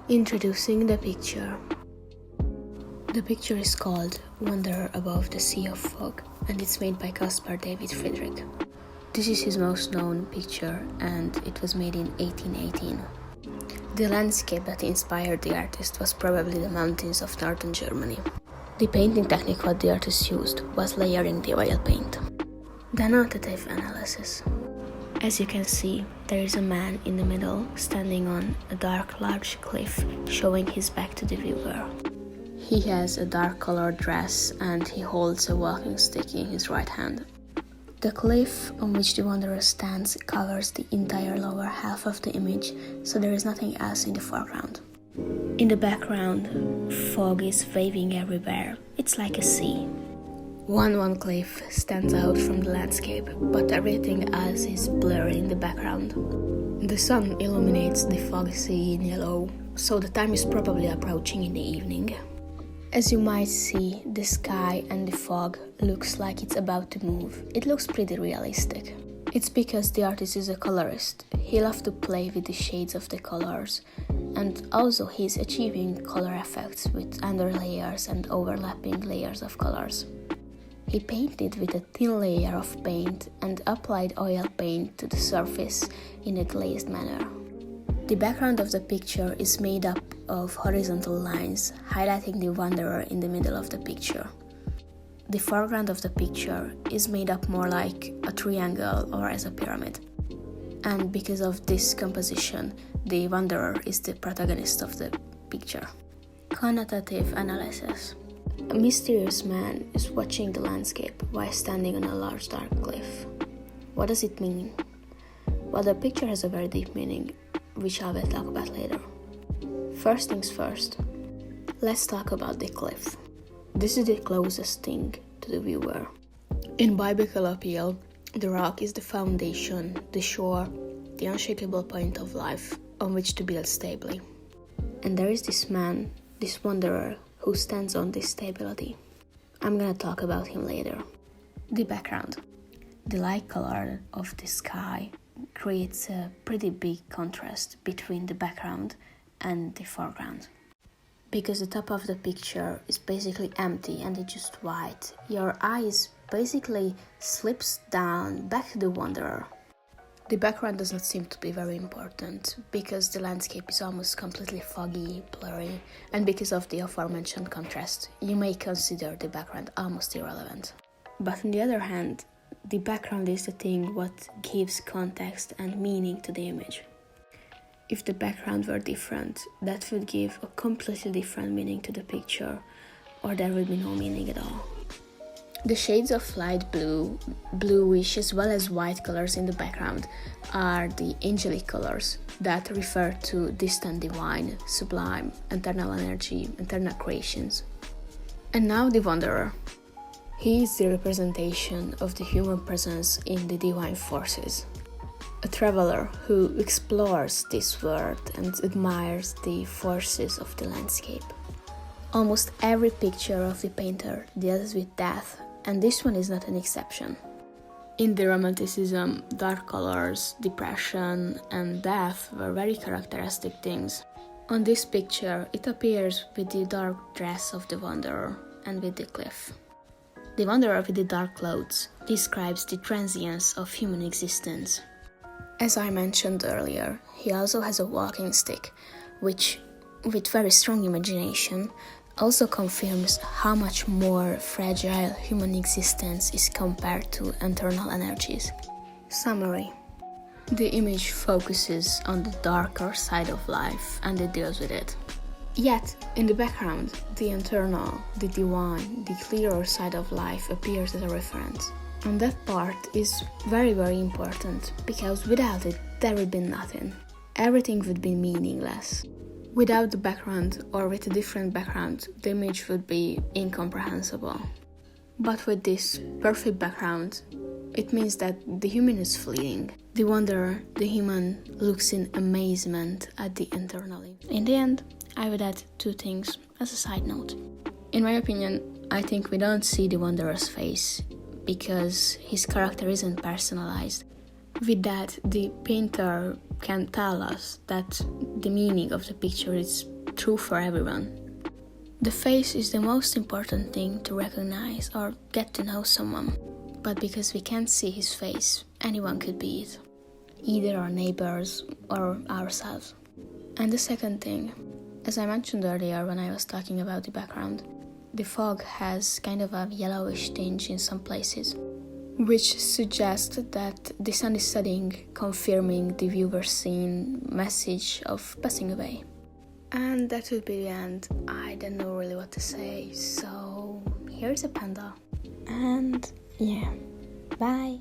Introducing the picture. The picture is called Wanderer Above the Sea of Fog, and it's made by Caspar David Friedrich. This is his most known picture, and it was made in 1818. The landscape that inspired the artist was probably the mountains of northern Germany. The painting technique what the artist used was layering the oil paint. Denotative analysis. As you can see, there is a man in the middle standing on a dark large cliff, showing his back to the viewer. He has a dark colored dress and he holds a walking stick in his right hand. The cliff on which the wanderer stands covers the entire lower half of the image, so there is nothing else in the foreground. In the background, fog is waving everywhere. It's like a sea. One cliff stands out from the landscape, but everything else is blurry in the background. The sun illuminates the fog sea in yellow, so the time is probably approaching in the evening. As you might see, the sky and the fog looks like it's about to move. It looks pretty realistic. It's because the artist is a colorist. He loves to play with the shades of the colors, and also he's achieving color effects with underlayers and overlapping layers of colors. He painted with a thin layer of paint and applied oil paint to the surface in a glazed manner. The background of the picture is made up of horizontal lines, highlighting the wanderer in the middle of the picture. The foreground of the picture is made up more like a triangle or as a pyramid. And because of this composition, the wanderer is the protagonist of the picture. Connotative analysis. A mysterious man is watching the landscape while standing on a large dark cliff. What does it mean? Well, the picture has a very deep meaning, which I will talk about later. First things first, let's talk about the cliff. This is the closest thing to the viewer. In biblical appeal, the rock is the foundation, the shore, the unshakable point of life on which to build stably. And there is this man, this wanderer, who stands on this stability. I'm gonna talk about him later. The background. The light color of the sky creates a pretty big contrast between the background and the foreground. Because the top of the picture is basically empty and it's just white, your eyes basically slips down back to the wanderer. The background does not seem to be very important because the landscape is almost completely foggy, blurry, and because of the aforementioned contrast, you may consider the background almost irrelevant. But on the other hand, the background is the thing what gives context and meaning to the image. If the background were different, that would give a completely different meaning to the picture, or there would be no meaning at all. The shades of light blue, bluish as well as white colors in the background are the angelic colors that refer to distant divine, sublime, eternal energy, eternal creations. And now the wanderer. He is the representation of the human presence in the divine forces. A traveler who explores this world and admires the forces of the landscape. Almost every picture of the painter deals with death, and this one is not an exception. In the Romanticism, dark colors, depression, and death were very characteristic things. On this picture, it appears with the dark dress of the wanderer and with the cliff. The wanderer with the dark clothes describes the transience of human existence. As I mentioned earlier, he also has a walking stick, which, with very strong imagination, also confirms how much more fragile human existence is compared to internal energies. Summary. The image focuses on the darker side of life and it deals with it. Yet, in the background, the internal, the divine, the clearer side of life appears as a reference. And that part is very, very important, because without it, there would be nothing. Everything would be meaningless. Without the background, or with a different background, the image would be incomprehensible. But with this perfect background, it means that the human is fleeting. The wanderer, the human, looks in amazement at the internally. In the end, I would add two things as a side note. In my opinion, I think we don't see the wanderer's face because his character isn't personalized. With that, the painter can tell us that the meaning of the picture is true for everyone. The face is the most important thing to recognize or get to know someone. But because we can't see his face, anyone could be it. Either our neighbors or ourselves. And the second thing, as I mentioned earlier when I was talking about the background, the fog has kind of a yellowish tinge in some places, which suggests that the sun is setting, confirming the viewer's scene message of passing away. And that would be the end. I don't know really what to say, so here's a panda. And yeah, bye.